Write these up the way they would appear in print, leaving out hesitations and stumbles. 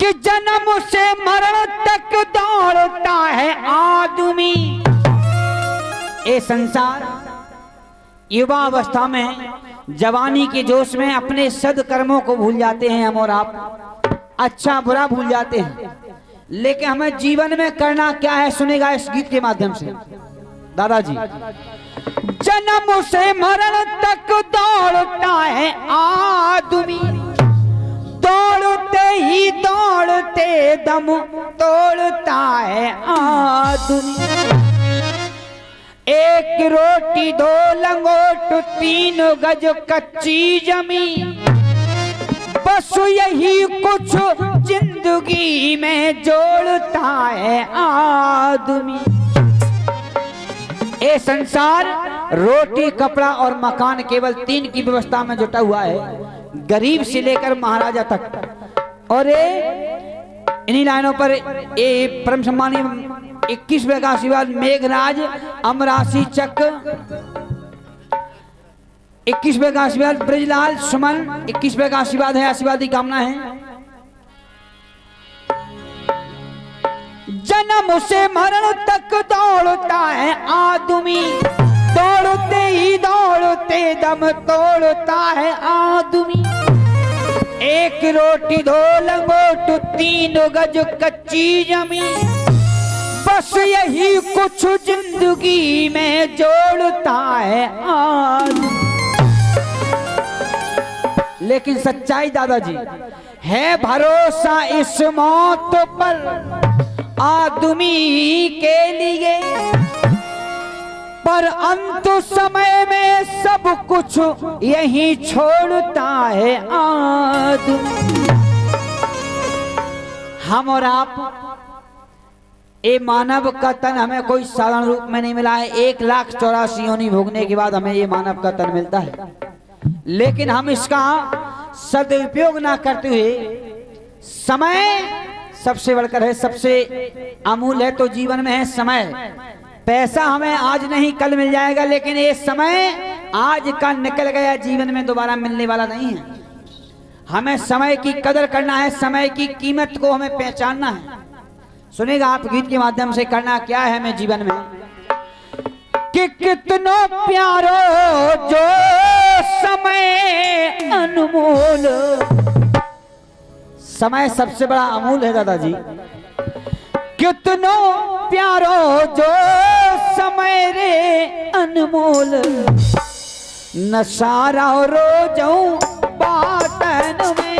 कि जन्म से मरण तक दौड़ता है आदमी। ये संसार युवा अवस्था में जवानी के जोश में अपने सदकर्मों को भूल जाते हैं हम और आप, अच्छा बुरा भूल जाते हैं, लेकिन हमें जीवन में करना क्या है सुनेगा इस गीत के माध्यम से दादाजी। जन्म से मरण तक दौड़ता है आदमी, दौड़ते ही दौड़ते दम तोड़ता है आदमी। एक रोटी दो लंगोट तीन गज कच्ची जमीन, बस यही कुछ जिंदगी में जोड़ता है आदमी। ये संसार रोटी कपड़ा और मकान केवल तीन की व्यवस्था में जुटा हुआ है, गरीब से लेकर महाराजा तक। और इन्हीं लाइनों पर ये परम सम्मानीय 21वें का आशीर्वाद मेघराज अमरासी चक, 21वें का आशीर्वाद ब्रजलाल सुमन, 21वें का आशीर्वाद है, आशीर्वाद की कामना है। जन्म से मरण तक दौड़ता है आदमी, दौड़ते ही दौड़ते दम तोड़ता है आदमी। एक रोटी दो लंगोट तीन गज कच्ची जमीन, बस यही कुछ जिंदगी में जोड़ता है आदमी। लेकिन सच्चाई दादाजी है भरोसा इस मौत पर आदमी के लिए, पर अंत समय में सब कुछ यही छोड़ता है आदमी। हम और आप ये मानव का तन हमें कोई साधारण रूप में नहीं मिला है। 1,84,000 योनि भोगने के बाद हमें ये मानव का तन मिलता है, लेकिन हम इसका सदुपयोग ना करते हुए, समय सबसे बढ़कर है, सबसे अमूल्य है तो जीवन में है समय। पैसा हमें आज नहीं कल मिल जाएगा, लेकिन ये समय आज का निकल गया, जीवन में दोबारा मिलने वाला नहीं है। हमें समय की कदर करना है, समय की कीमत को हमें पहचानना है। सुनेगा आप गीत के माध्यम से करना क्या है हमें जीवन में, कि कितनो प्यारो जो समय अनमोल। समय सबसे बड़ा अमूल है दादाजी। कितनो प्यारो जो समय रे अनमोल, न सारा रोजों बातन में।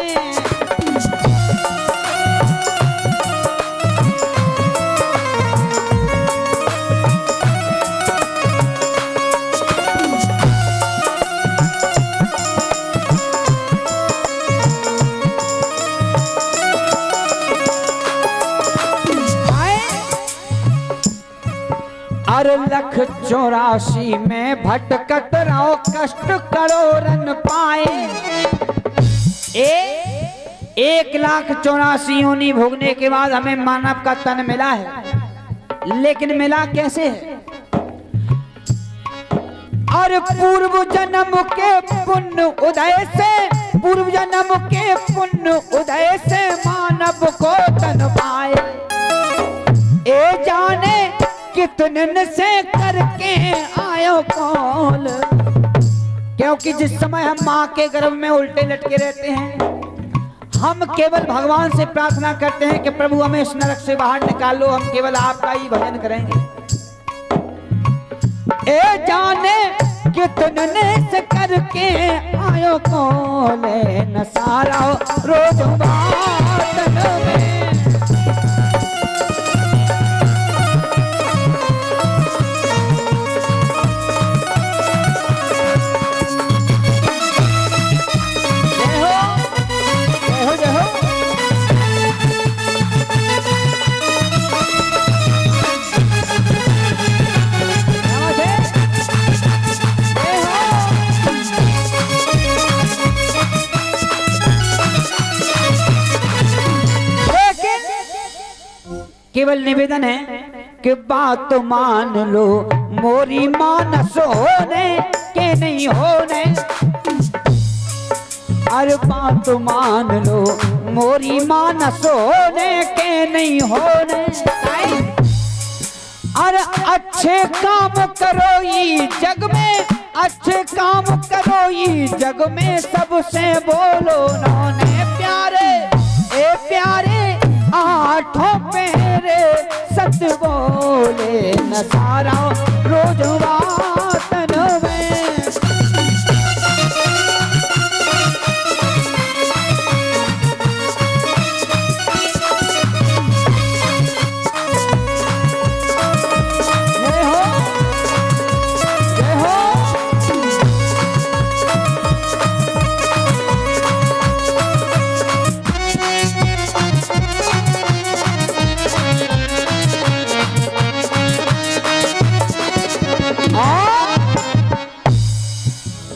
हर 1,84,000 में भटकत रहो, कष्ट करो रन पाए। 1,84,000 योनि भोगने के बाद हमें मानव का तन मिला है, लेकिन मिला कैसे है? और पूर्व जन्म के पुण्य उदय से, पूर्व जन्म के पुण्य उदय से मानव को तन पाए। ए जाने कितने से करके आयो कौल, क्योंकि जिस समय हम माँ के गर्भ में उल्टे लटके रहते हैं, हम केवल भगवान से प्रार्थना करते हैं कि प्रभु हमें इस नरक से बाहर निकाल लो, हम केवल आपका ही भजन करेंगे। ए जाने कितने से करके आयो कौल, न सारा रोज बातन में। केवल निवेदन है कि बात मान लो मोरी मानस होने के नहीं होने, अरे बात मान लो मोरी मान सोने के नहीं होने। अरे अच्छे काम करो ये जग में, अच्छे काम करो ये जग में, सबसे बोलो नौने प्यारे, ए प्यारे आठों पहरे सच बोले न सारा रोज वातन में।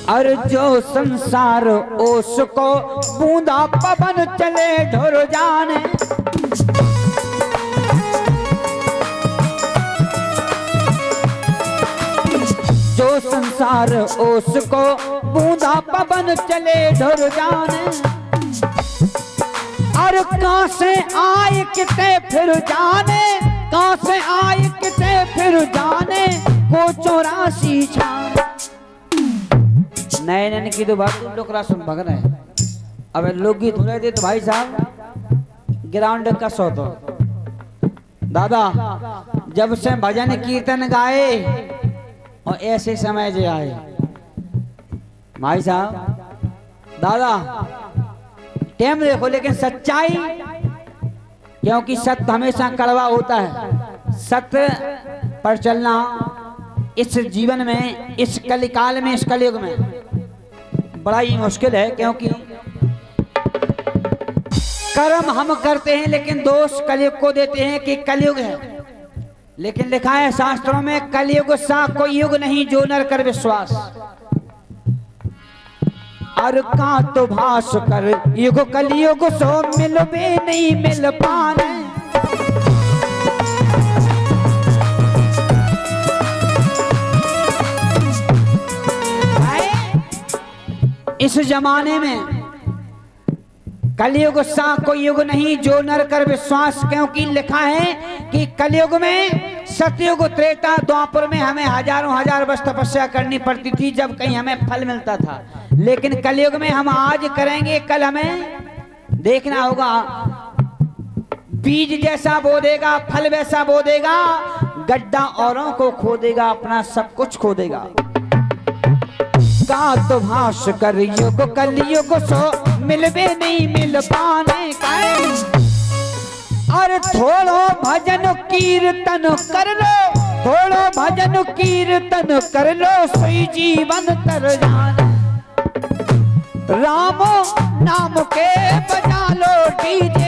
और जो संसार उसको बूंदा पवन चले ढुर जाने। जो संसार उसको बूंदा पवन चले ढुर जाने। और कहां से आए किते फिर जाने, कहां से आए किते फिर जाने, को 84 छाने। नए नए की तो बात लोग राशन भग रहे हैं। अब लोकगीत हो रहे थे तो भाई साहब ग्राउंड का सौ तो दादा जब से भजन कीर्तन गाए और ऐसे समय जे आए भाई साहब दादा टाइम देखो, लेकिन सच्चाई, क्योंकि सत्य हमेशा कड़वा होता है। सत्य पर चलना इस जीवन में, इस कलिकाल में, इस कलयुग में बड़ा ही मुश्किल है, क्योंकि कर्म हम करते हैं लेकिन दोष कलयुग को देते हैं कि कलयुग है। लेकिन लिखा है शास्त्रों में कलयुग सा कोई युग नहीं जो नर कर विश्वास। और का तो भास कर युग कलयुग सो मिलबे नहीं मिल पाने। इस जमाने में कलयुग सा कोई युग नहीं जो नर कर विश्वास, क्योंकि लिखा है कि कलयुग में सतयुग त्रेता द्वापर में हमें हजारों हजार वर्ष तपस्या करनी पड़ती थी जब कहीं हमें फल मिलता था। लेकिन कलयुग में हम आज करेंगे, कल हमें देखना होगा। बीज जैसा बो देगा फल वैसा बो देगा, गड्ढा औरों को खो देगा, अपना सब कुछ खो देगा। का तो भाष कर युग कलयुग सो मिलबे नहीं मिल पाने का। और थोड़ो भजन कीर्तन कर लो, थोड़ो भजन कीर्तन कर लो, सोई जीवन तर जाने। रामो नाम के बजा लो डीजे।